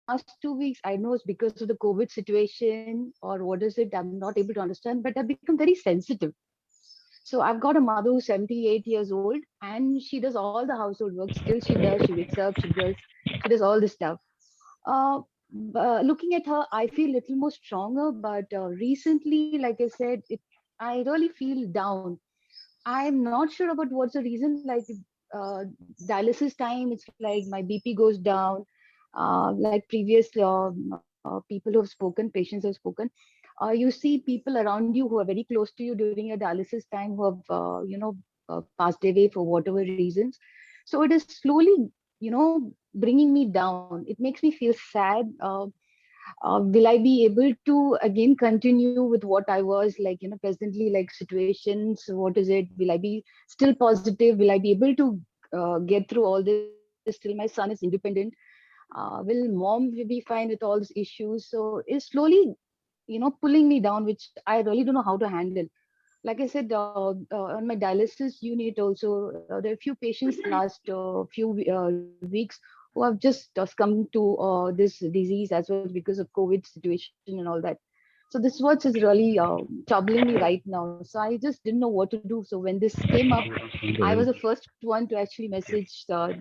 last 2 weeks, I know it's because of the COVID situation or what is it, I'm not able to understand, but I've become very sensitive. So I've got a mother who's 78 years old and she does all the household work. Still she does, she wakes up, she does all this stuff. Uh, Looking at her, I feel a little more stronger, but recently, like I said, I really feel down. I'm not sure about what's the reason. Like uh, dialysis time, it's like my BP goes down. Like previous people who have spoken, patients who have spoken, you see people around you who are very close to you during your dialysis time who have, passed away for whatever reasons. So it is slowly, bringing me down. It makes me feel sad. Will I be able to again continue with what I was like, presently, like situations? What is it? Will I be still positive? Will I be able to get through all this till my son is independent? Will mom be fine with all these issues? So it's slowly, pulling me down, which I really don't know how to handle. Like I said, on my dialysis unit also, there are a few patients last few weeks who have just succumbed to this disease as well because of COVID situation and all that. So this what is really troubling me right now. So I just didn't know what to do. So when this came up, I was the first one to actually message to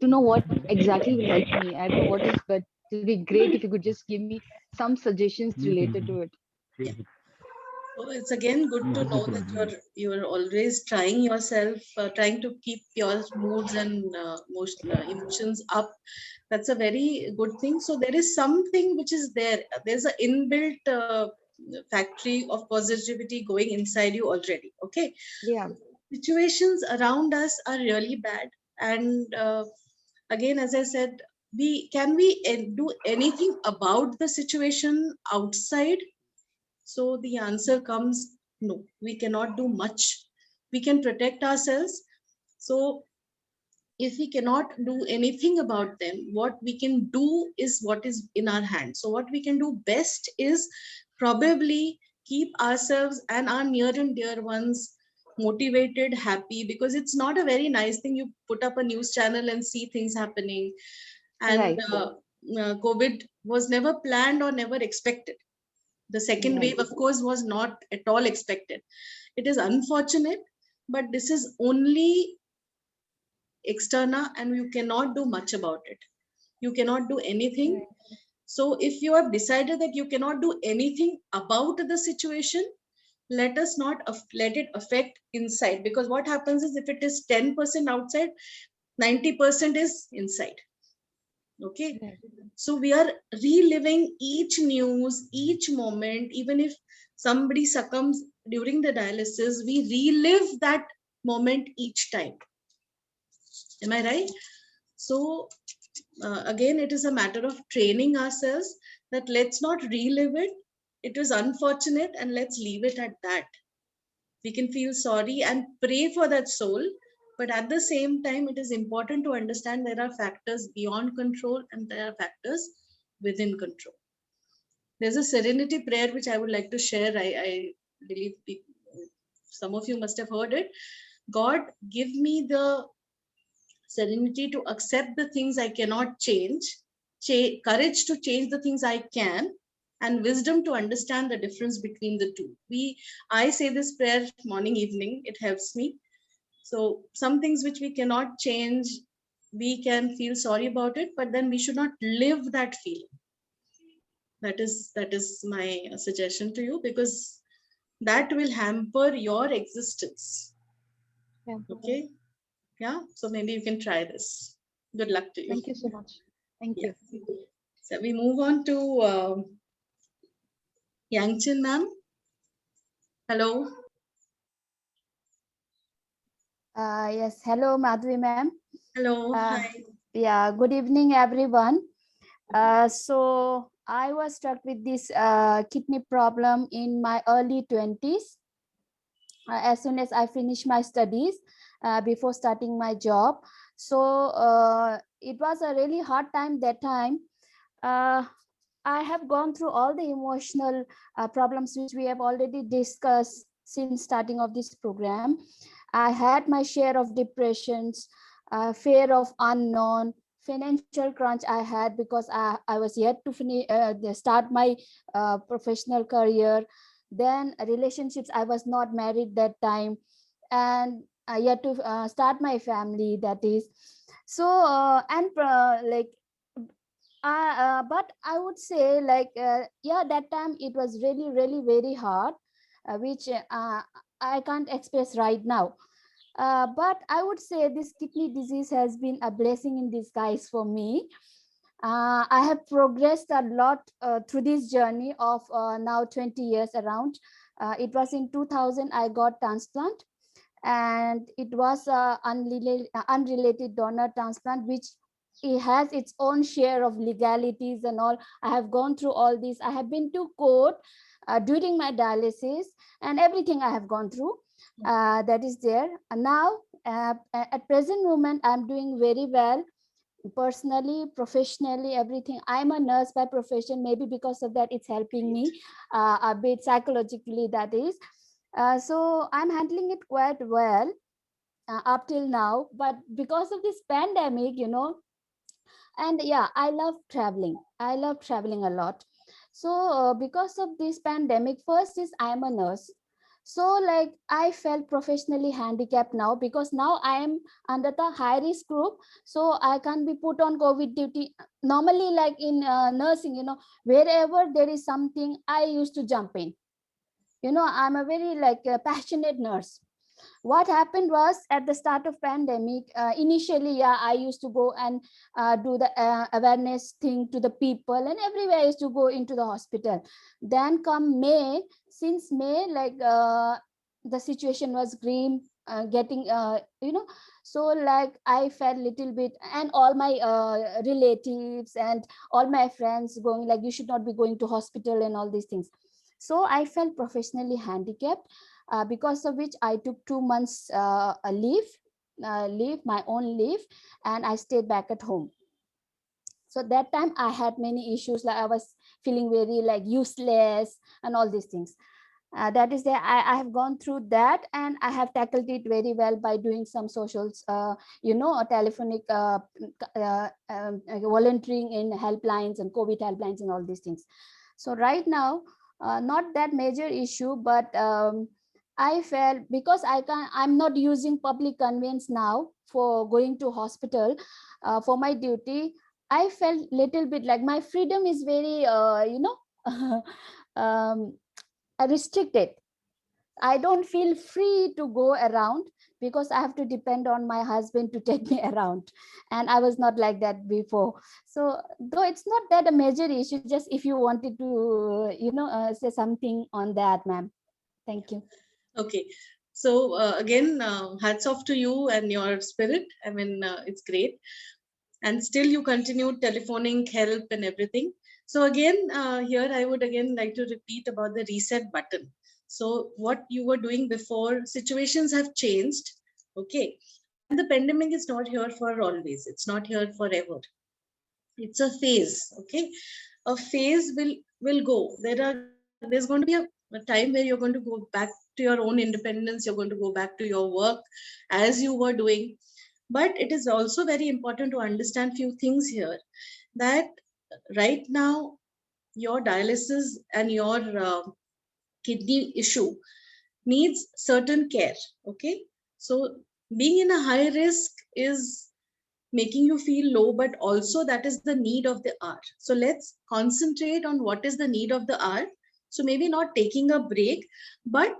know what exactly will help me. I don't know what is, but it would be great if you could just give me some suggestions related to it. Yeah. So it's again good to know that you're always trying yourself, trying to keep your moods and emotions up. That's a very good thing. So there is something which is there. There's an inbuilt factory of positivity going inside you already. Okay, Yeah. situations around us are really bad, and again, as I said, we do anything about the situation outside? So the answer comes no, we cannot do much. We can protect ourselves. So if we cannot do anything about them, what we can do is what is in our hands. So what we can do best is probably keep ourselves and our near and dear ones motivated, happy, because it's not a very nice thing. You put up a news channel and see things happening, and Right. COVID was never planned or never expected. The second Right. wave, of course, was not at all expected. It is unfortunate, but this is only external and you cannot do much about it. You cannot do anything. Right. So, if you have decided that you cannot do anything about the situation, let us not let it affect inside, because what happens is if it is 10% outside, 90% is inside. Okay, Right. so we are reliving each news, each moment. Even if somebody succumbs during the dialysis, we relive that moment each time. Am I right? So again, it is a matter of training ourselves that let's not relive it. It is unfortunate and let's leave it at that. We can feel sorry and pray for that soul, but at the same time, it is important to understand there are factors beyond control and there are factors within control. There's a serenity prayer which I would like to share. I believe some of you must have heard it. God, give me the serenity to accept the things I cannot change, courage to change the things I can, and wisdom to understand the difference between the two. I say this prayer morning, evening. It helps me. So some things which we cannot change, we can feel sorry about it, but then we should not live that feeling. That is my suggestion to you, because that will hamper your existence. Yeah. Okay, yeah, so maybe you can try this. Good luck to you. Thank you so much. Thank Yeah, you. so we move on to Yangchin ma'am. Hello. Yes, hello, Madhvi ma'am. Hello, Uh, hi. yeah, good evening, everyone. So I was struck with this kidney problem in my early 20s. As soon as I finished my studies, before starting my job. So it was a really hard time that time. Uh, I have gone through all the emotional problems which we have already discussed since starting of this program. I had my share of depressions, fear of unknown, financial crunch I had, because I was yet to finish start my professional career. Then relationships, I was not married that time, and I yet to start my family, that is. So and like but I would say, like yeah, that time it was really really very hard, which I can't express right now. But I would say this kidney disease has been a blessing in disguise for me. I have progressed a lot through this journey of now 20 years around. It was in 2000 I got transplant, and it was a unrelated donor transplant, which it has its own share of legalities and all. I have gone through all this. I have been to court during my dialysis, and everything I have gone through. That is there. And now, at present moment, I'm doing very well, personally, professionally, everything. I'm a nurse by profession. Maybe because of that, it's helping me a bit psychologically, that is. So I'm handling it quite well up till now. But because of this pandemic, and yeah, I love traveling. I love traveling a lot. So because of this pandemic, first is I am a nurse. So like I felt professionally handicapped now, because now I am under the high risk group. So I can't be put on COVID duty. Normally, like in nursing, wherever there is something, I used to jump in. I'm a very like passionate nurse. What happened was, at the start of pandemic, initially, yeah, I used to go and do the awareness thing to the people, and everywhere I used to go into the hospital. Then come May, since May, like the situation was grim, getting so like I felt little bit, and all my relatives and all my friends going like, you should not be going to hospital and all these things. So I felt professionally handicapped, because of which I took 2 months a leave, my own leave, and I stayed back at home. So that time I had many issues, like I was feeling very like useless and all these things. That is there. I have gone through that, and I have tackled it very well by doing some socials, telephonic volunteering in helplines and COVID helplines and all these things. So right now, not that major issue, but I felt, because I'm not using public conveyance now for going to hospital for my duty. I felt little bit like my freedom is very, um, restricted. I don't feel free to go around, because I have to depend on my husband to take me around. And I was not like that before. So though it's not that a major issue, just if you wanted to, say something on that, ma'am. Thank you. Okay. So again, hats off to you and your spirit. I mean, it's great. And still you continue telephoning help and everything. So again, here I would again like to repeat about the reset button. So what you were doing before, situations have changed. Okay. And the pandemic is not here for always. It's not here forever. It's a phase. Okay. A phase will go. There's going to be a time where you're going to go back to your own independence. You're going to go back to your work as you were doing. But it is also very important to understand few things here, that right now your dialysis and your kidney issue needs certain care. Okay. So being in a high risk is making you feel low, but also that is the need of the hour. So let's concentrate on what is the need of the hour. So maybe not taking a break, but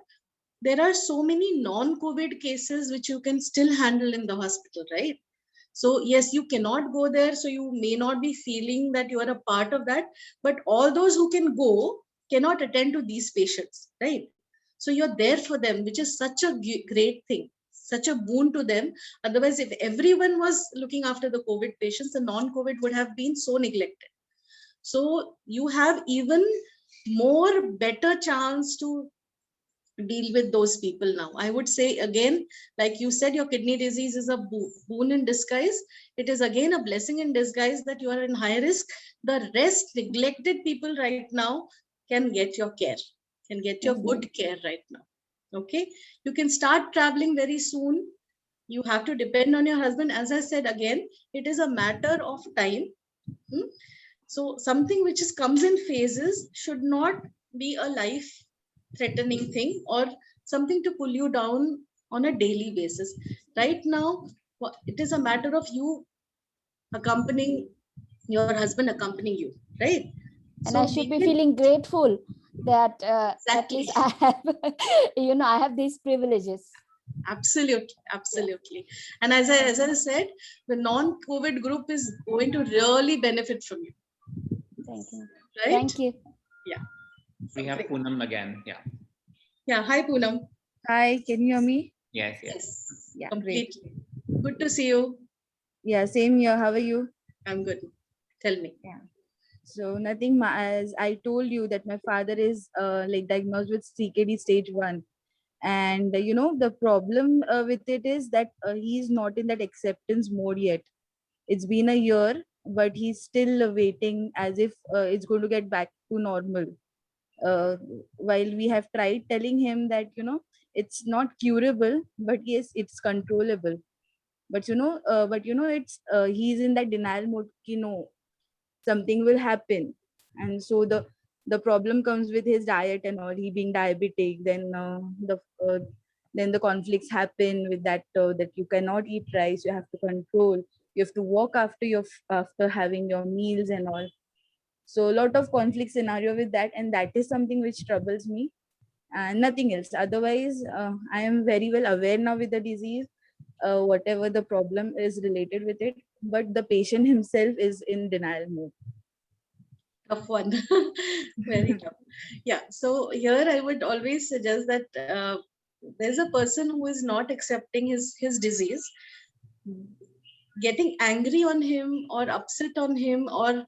there are so many non-COVID cases which you can still handle in the hospital, right? So yes, you cannot go there, so you may not be feeling that you are a part of that, but all those who can go cannot attend to these patients, right? So you're there for them, which is such a great thing, such a boon to them. Otherwise, if everyone was looking after the COVID patients, the non-COVID would have been so neglected. So you have even more better chance to deal with those people now. I would say again, like you said, your kidney disease is a boon in disguise. It is again a blessing in disguise that you are in high risk. The rest neglected people right now can get your care, can get your good care right now. Okay, you can start traveling very soon. You have to depend on your husband. As I said again, it is a matter of time. So something which comes in phases should not be a life threatening thing or something to pull you down on a daily basis. Right now, it is a matter of you accompanying your husband, accompanying you, right? And So I should make be it feeling grateful that at exactly. least I have, I have these privileges. Absolutely. And as I said, the non-COVID group is going to really benefit from you. Thank you. Right? Thank you. Yeah. We have Poonam again. Yeah. Yeah. Hi, Poonam. Hi, can you hear me? Yes. Yes. Yeah, Completely. Good to see you. Yeah, same here. How are you? I'm good. Tell me. So nothing. As I told you that my father is like diagnosed with CKD stage 1, and the problem with it is that he's not in that acceptance mode yet. It's been a year, but he's still waiting as if it's going to get back to normal. Uh, while we have tried telling him that it's not curable, but yes, it's controllable. But it's he's in that denial mode. Something will happen, and so the problem comes with his diet and all. He being diabetic, then the conflicts happen with that, that you cannot eat rice, you have to control, you have to walk after having your meals and all. So a lot of conflict scenario with that, and that is something which troubles me, and nothing else. Otherwise, I am very well aware now with the disease, whatever the problem is related with it, but the patient himself is in denial mode. Tough one. Very tough. Yeah. So here I would always suggest that there's a person who is not accepting his disease. Getting angry on him or upset on him or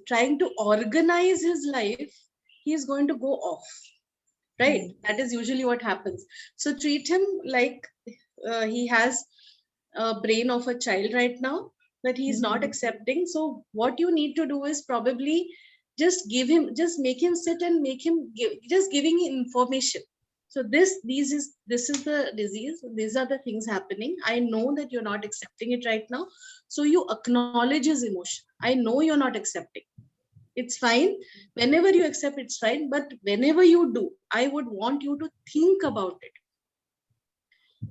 trying to organize his life, he is going to go off. Right? That is usually what happens. So treat him like he has a brain of a child right now, that he is not accepting. So what you need to do is probably just make him sit and make him just giving him information. So this is the disease. These are the things happening. I know that you're not accepting it right now. So you acknowledge his emotion. I know you're not accepting. It's fine. Whenever you accept, it's fine. But whenever you do, I would want you to think about it.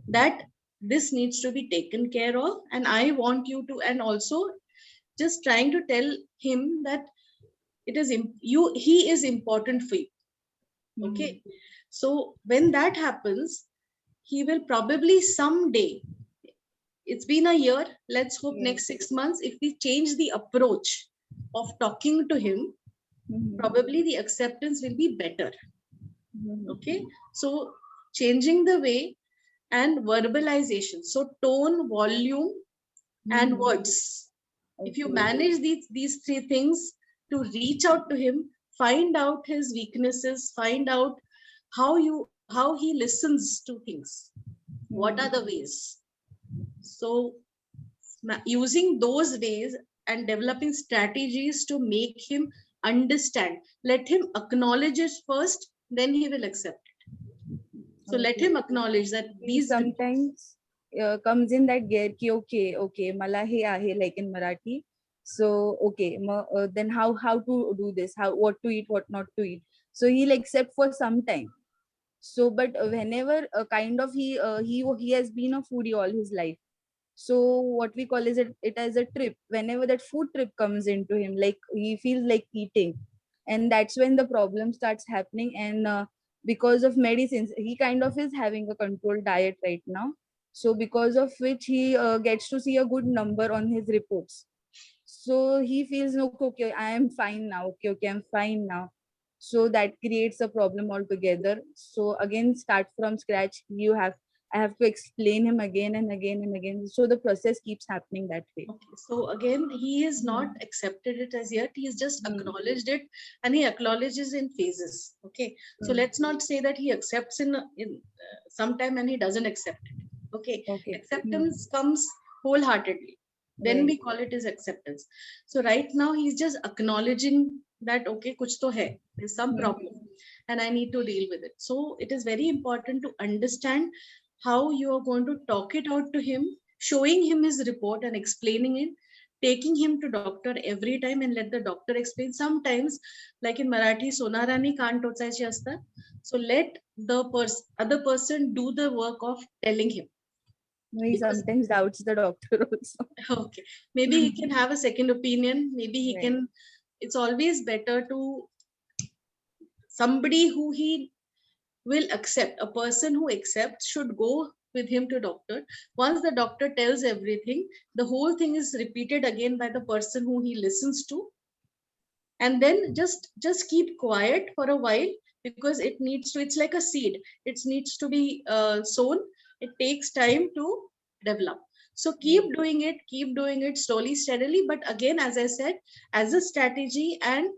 That this needs to be taken care of. And I want you to, and also just trying to tell him that he is important for you. Okay. So when that happens, he will probably someday, it's been a year, let's hope next 6 months, if we change the approach of talking to him, probably the acceptance will be better. Okay. So changing the way and verbalization. So tone, volume, and words. If you manage these three things to reach out to him, find out his weaknesses, find out how he listens to things. What are the ways? So using those ways and developing strategies to make him understand. Let him acknowledge it first, then he will accept it. So let him acknowledge that these sometimes comes in that gear ki okay mala he ahe, like in Marathi. So okay, then how to do this, what to eat, what not to eat. So he'll accept for some time. So but whenever kind of he has been a foodie all his life. So what we call is it as a trip. Whenever that food trip comes into him, like he feels like eating, and that's when the problem starts happening. And because of medicines, he kind of is having a controlled diet right now. So because of which he gets to see a good number on his reports. So he feels okay, I am fine now. Okay, I'm fine now. So that creates a problem altogether. So again, start from scratch. I have to explain him again and again and again. So the process keeps happening that way. Okay. So again, he has not accepted it as yet. He has just acknowledged it, and he acknowledges in phases. Okay. So let's not say that he accepts in sometime and he doesn't accept it. Okay. Acceptance comes wholeheartedly. Then we call it as acceptance. So right now he's just acknowledging that okay, kuch to hai. There's some problem, and I need to deal with it. So it is very important to understand how you are going to talk it out to him, showing him his report and explaining it, taking him to doctor every time and let the doctor explain. Sometimes, like in Marathi, sonarani कान टोचायची असतात. So let the other person do the work of telling him. He Because- sometimes doubts the doctor also. Okay, maybe he can have a second opinion. Maybe he Right. can. It's always better to somebody who he will accept. A person who accepts should go with him to doctor. Once the doctor tells everything, the whole thing is repeated again by the person who he listens to, and then just keep quiet for a while, because it needs to, it's like a seed, it needs to be sown. It takes time to develop. So keep doing it slowly, steadily. But again, as I said, as a strategy and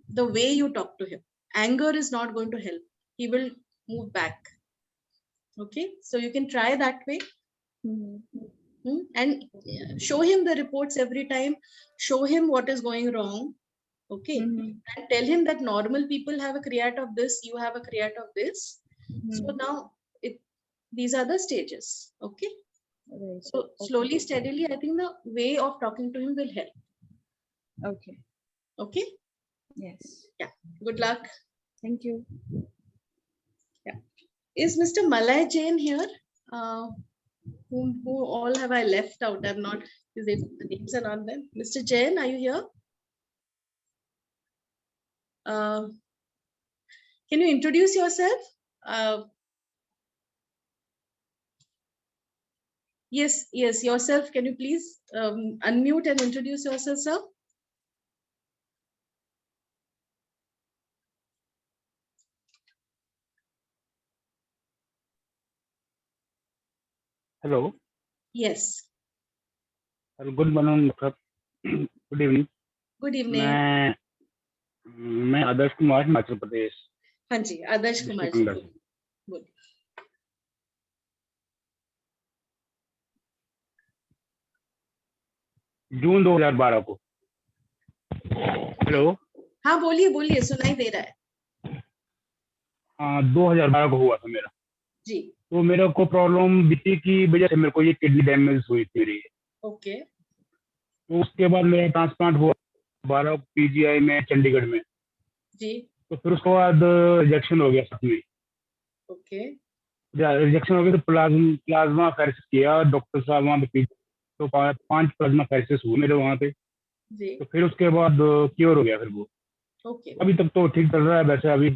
the way you talk to him, anger is not going to help. He will move back. Okay, so you can try that way. And show him the reports every time, show him what is going wrong. Okay, and tell him that normal people have a create of this, you have a create of this. So now these are the stages. Okay, Right. so slowly, steadily, I think the way of talking to him will help. Okay. Okay, Yes. good luck. Thank you. Is Mr. Malay Jain here? Who all have I left out? I'm not, the names are not there. Mr. Jain, are you here? Can you introduce yourself? Yes, yourself. Can you please unmute and introduce yourself, sir? Hello. Yes. Good morning. Good evening. Good evening. मैं आदर्श कुमार हिमाचल प्रदेश हाँ जी, Adarsh Kumar ji. District बोलिए। जून 2012 को। Hello. हाँ बोलिए, सुनाई दे रहा है। 2012 को हुआ था मेरा। जी। तो मेरे को प्रॉब्लम बीपी की वजह से मेरे को ये किडनी डैमेज हुई थी मेरी। ओके। तो उसके बाद मेरा ट्रांसप्लांट हुआ 12 पीजीआई में चंडीगढ़ में। जी। तो फिर उसके बाद रिजेक्शन हो गया साथ में। ओके। रिजेक्शन हो गया तो प्लाज्मा फेरेसिस किया डॉक्टर साहब वहाँ पे, तो 5 प्लाज्मा फेरेसिस हुए मेरे वहाँ पे। जी। तो फिर उसके बाद क्योर हो गया फिर वो। ओके। अभी तक तो ठीक चल रहा है वैसे। अभी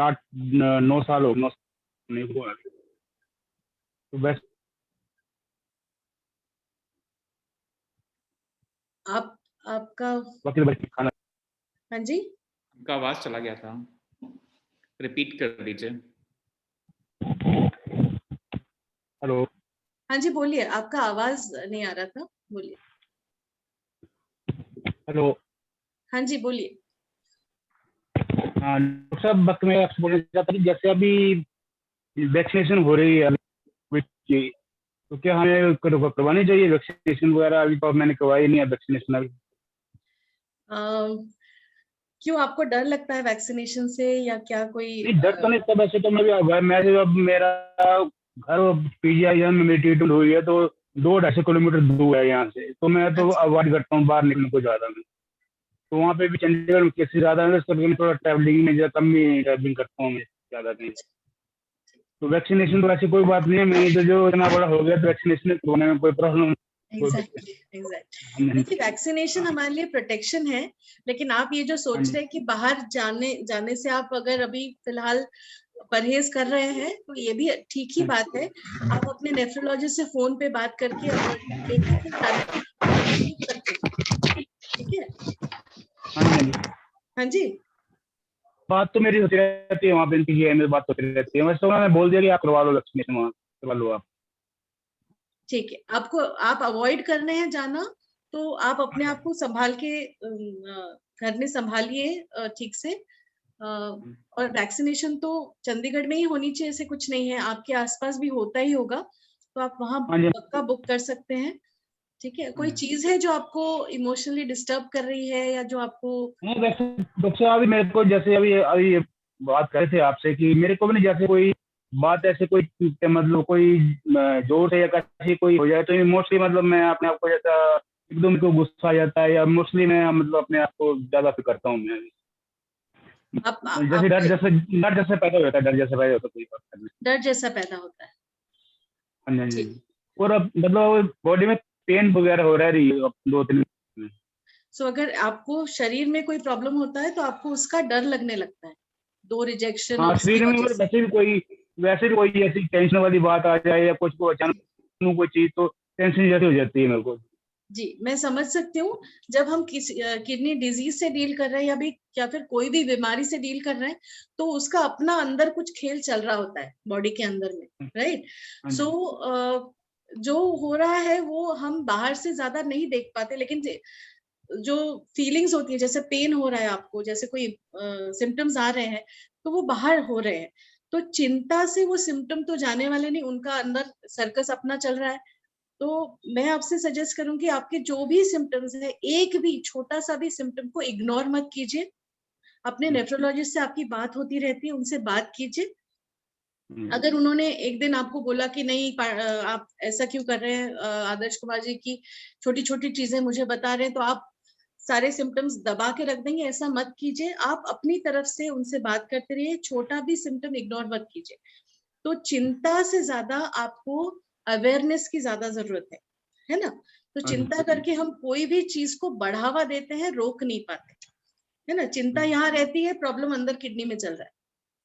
8-9 साल हो गए नहीं हुआ। तो बस आपका बाकी बच्चे खाना। हाँ जी, आपका आवाज चला गया था, रिपीट कर दीजिए। हेलो। हाँ जी बोलिए, आपका आवाज नहीं आ रहा था, बोलिए। हेलो। हाँ जी बोलिए। हाँ डॉक्टर साहब, बस मैं आपसे बोलना चाहता था जैसे अभी वैक्सीनेशन हो रही है तो क्या हमें करवानी चाहिए वैक्सीनेशन वगैरह? अभी तो मैंने करवाई नहीं है वैक्सीनेशन अभी। क्यों, आपको डर लगता है वैक्सीनेशन से या क्या? कोई नहीं डर तो नहीं था वैसे तो। मैं अब मेरा घर पीजीआई में मेरी ट्रीटमेंट हुई है तो 200-250 किलोमीटर दूर है यहाँ से। तो मैं तो अवॉइड करता हूँ बाहर निकलने को ज्यादा। मैं तो वहाँ पे भी चंडीगढ़ में केसेस ज्यादा है तो मैं थोड़ा ट्रैवलिंग में कम ही ट्रैवलिंग करता हूँ ज्यादा नहीं। तो वैक्सीनेशन तो ऐसी कोई बात नहीं है। मैंने तो जो इतना बड़ा हो गया तो वैक्सीनेशन करवाने में कोई प्रॉब्लम। एग्जैक्टली। देखिए वैक्सीनेशन हमारे लिए प्रोटेक्शन है, लेकिन आप ये जो सोच रहे हैं कि बाहर जाने से आप अगर अभी फिलहाल परहेज कर रहे हैं तो ये भी ठीक ही बात है। आप अपने नेफ्रोलॉजिस्ट से फोन पे बात करके ठीक है। हाँ जी, बात तो मेरी होती रहती है वहाँ पे पीजीआई में, बात होती रहती है। वैसे तो उन्होंने बोल दिया कि आप करवा लो वैक्सीनेशन, वहाँ करवा लो आप। ठीक है। आप अवॉइड कर रहे हैं जाना तो आप अपने आप को संभाल के घर में संभालिए ठीक से। और वैक्सीनेशन तो चंडीगढ़ में ही होनी चाहिए, ऐसे कुछ नहीं है, आपके आसपास भी होता ही होगा, तो आप वहाँ पक्का बुक कर सकते हैं। ठीक है। कोई चीज है जो आपको इमोशनली डिस्टर्ब कर रही है या जो आपको? नहीं वैसे डॉक्टर साहब, अभी मेरे को जैसे अभी बात कर रहे थे आपसे कि मेरे को भी नहीं जैसे कोई बात ऐसे कोई मतलब कोई जोर से या कैसे कोई हो जाए तो मोस्टली मतलब मैं अपने आप को जैसा एकदम को गुस्सा आ जाता है, या मोस्टली मैं मतलब अपने आप को ज्यादा फिर करता हूँ मैं। आप जैसे डर जैसे पैदा हो जाता है, डर जैसे पैदा होता है कोई बात करने। डर जैसा पैदा होता है। हाँ जी, हाँ जी। ठीक। और अब मतलब बॉडी में पेन वगैरह हो रहा है अब 2-3 में। सो अगर आपको शरीर में कोई प्रॉब्लम होता है तो आपको उसका डर लगने लगता है, दो रिजेक्शन हाँ, और उसकी शरीर में वजह से। वैसे भी कोई ऐसी टेंशन वाली बात आ जाए या कुछ को अचानक कोई चीज, तो टेंशन जैसी हो जाती है मेरे को। जी, मैं समझ सकती हूँ। जब हम किसी किडनी डिजीज से डील कर रहे हैं या फिर कोई भी बीमारी से डील कर रहे हैं, तो उसका अपना अंदर कुछ खेल चल रहा होता है बॉडी के अंदर में, राइट? हाँ जी। सो जो हो रहा है वो हम बाहर से ज्यादा नहीं देख पाते, लेकिन जो फीलिंग्स होती है, जैसे पेन हो रहा है आपको, जैसे कोई सिम्टम्स आ रहे हैं, तो वो बाहर हो रहे हैं। तो चिंता से वो सिम्टम तो जाने वाले नहीं, उनका अंदर सर्कस अपना चल रहा है। तो मैं आपसे सजेस्ट करूंगी, आपके जो भी सिम्टम्स है, एक भी छोटा सा भी सिम्टम को इग्नोर मत कीजिए। अपने नेफ्रोलॉजिस्ट से आपकी बात होती रहती है, उनसे बात कीजिए। अगर उन्होंने एक दिन आपको बोला कि नहीं आप ऐसा क्यों कर रहे हैं आदर्श कुमार जी की छोटी छोटी चीजें मुझे बता रहे हैं, तो आप सारे सिम्टम्स दबा के रख देंगे, ऐसा मत कीजिए। आप अपनी तरफ से उनसे बात करते रहिए, छोटा भी सिम्टम इग्नोर मत कीजिए। तो चिंता से ज्यादा आपको अवेयरनेस की ज्यादा जरूरत है ना? तो चिंता करके हम कोई भी चीज को बढ़ावा देते हैं, रोक नहीं पाते, है ना? चिंता यहाँ रहती है, प्रॉब्लम अंदर किडनी में चल रहा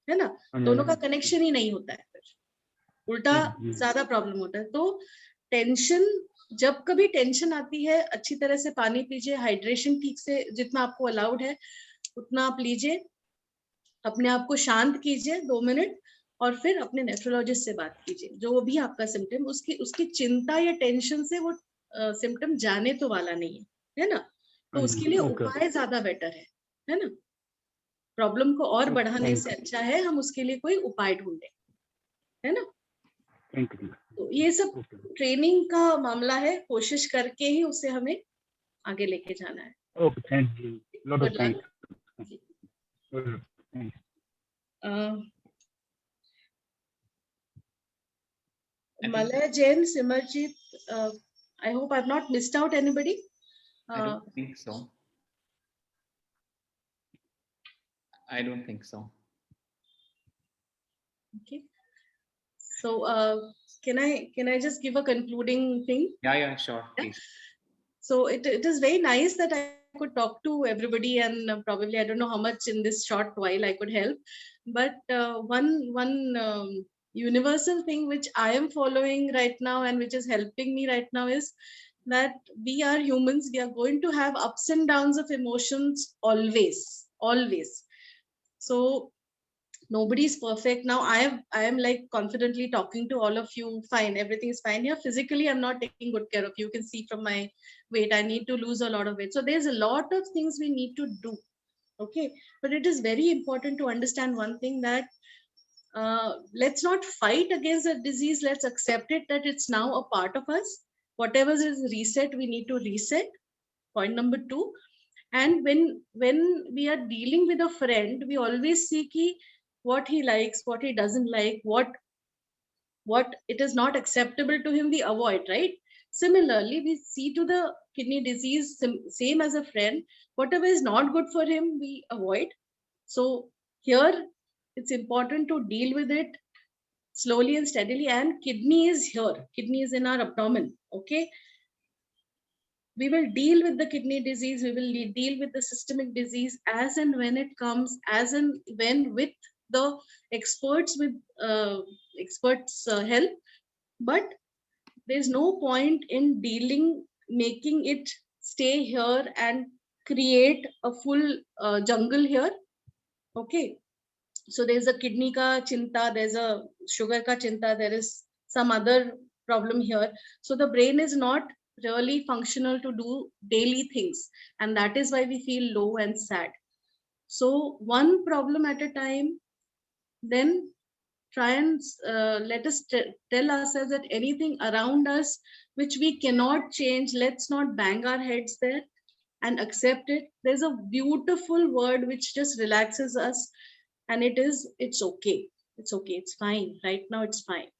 है ना? दोनों का कनेक्शन ही नहीं होता है, फिर उल्टा ज्यादा प्रॉब्लम होता है। तो टेंशन, जब कभी टेंशन आती है, अच्छी तरह से पानी पीजिए, हाइड्रेशन ठीक से जितना आपको अलाउड है उतना आप लीजिए, अपने आप को शांत कीजिए 2 मिनट, और फिर अपने नेफ्रोलॉजिस्ट से बात कीजिए। जो भी आपका सिम्टम, उसकी चिंता या टेंशन से वो सिम्टम जाने तो वाला नहीं है ना? तो उसके लिए उपाय ज्यादा बेटर है ना? प्रॉब्लम को और बढ़ाने से अच्छा है हम उसके लिए कोई उपाय ढूंढे, है ना? तो ये सब ट्रेनिंग का मामला है, कोशिश करके ही उसे हमें आगे लेके जाना है। Okay, thank you, lot of thanks. Malay, Jain, Simarjit, I hope I've not missed out anybody. I don't think so. I don't think so. Okay. So can I just give a concluding thing? Yeah, sure, please. So it is very nice that I could talk to everybody, and probably I don't know how much in this short while I could help, but one universal thing which I am following right now and which is helping me right now is that we are humans. We are going to have ups and downs of emotions always. So nobody is perfect. Now I am like confidently talking to all of you. Fine, everything is fine here. Physically, I'm not taking good care of you. You can see from my weight, I need to lose a lot of weight. So there's a lot of things we need to do. Okay, but it is very important to understand one thing, that let's not fight against the disease. Let's accept it, that it's now a part of us. Whatever is reset, we need to reset. Point number 2. And when we are dealing with a friend, we always see what he likes, what he doesn't like, what it is not acceptable to him, we avoid, right? Similarly, we see to the kidney disease same as a friend. Whatever is not good for him, we avoid. So here it's important to deal with it slowly and steadily. And kidney is here, kidney is in our abdomen. Okay, we will deal with the kidney disease, we will deal with the systemic disease as and when it comes, as and when with the experts, with experts help. But there's no point in making it stay here and create a full jungle here. Okay, so there's a kidney ka chinta, there's a sugar ka chinta, there is some other problem here. So the brain is not really functional to do daily things, and that is why we feel low and sad. So one problem at a time, then try and let us tell ourselves that anything around us which we cannot change, let's not bang our heads there, and accept it. There's a beautiful word which just relaxes us, and it's okay. it's okay, it's fine. Right now, it's fine.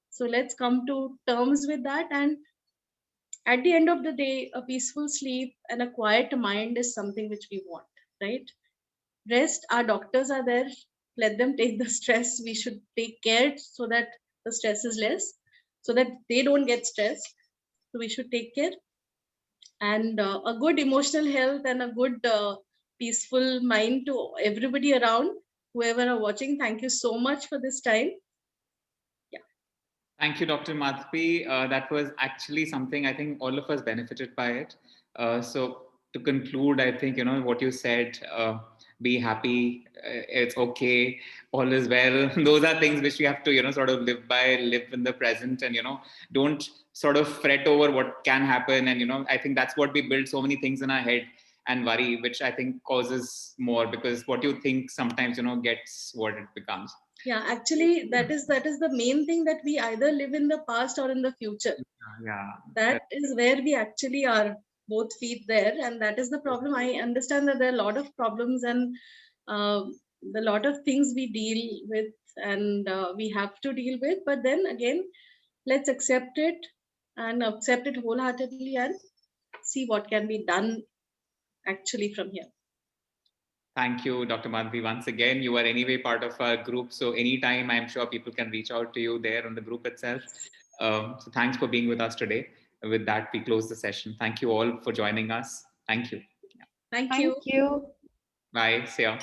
So let's come to terms with that. And at the end of the day, a peaceful sleep and a quiet mind is something which we want, right? Rest, our doctors are there. Let them take the stress. We should take care so that the stress is less, so that they don't get stressed. So we should take care. And a good emotional health and a good peaceful mind to everybody around, whoever are watching. Thank you so much for this time. Thank you, Dr. Madhvi. That was actually something I think all of us benefited by it. So to conclude, I think, what you said, be happy, it's okay, all is well. Those are things which we have to, sort of live by, live in the present, and, don't sort of fret over what can happen. And, I think that's what we build so many things in our head and worry, which I think causes more, because what you think sometimes, gets what it becomes. Yeah, actually, that is the main thing, that we either live in the past or in the future. Yeah. That is where we actually are, both feet there, and that is the problem. I understand that there are a lot of problems and the lot of things we deal with, and we have to deal with. But then again, let's accept it and accept it wholeheartedly and see what can be done actually from here. Thank you, Dr. Madhvi. Once again, you are anyway part of our group. So anytime, I'm sure people can reach out to you there on the group itself. So thanks for being with us today. With that, we close the session. Thank you all for joining us. Thank you. Thank you. Thank you. Bye. See ya.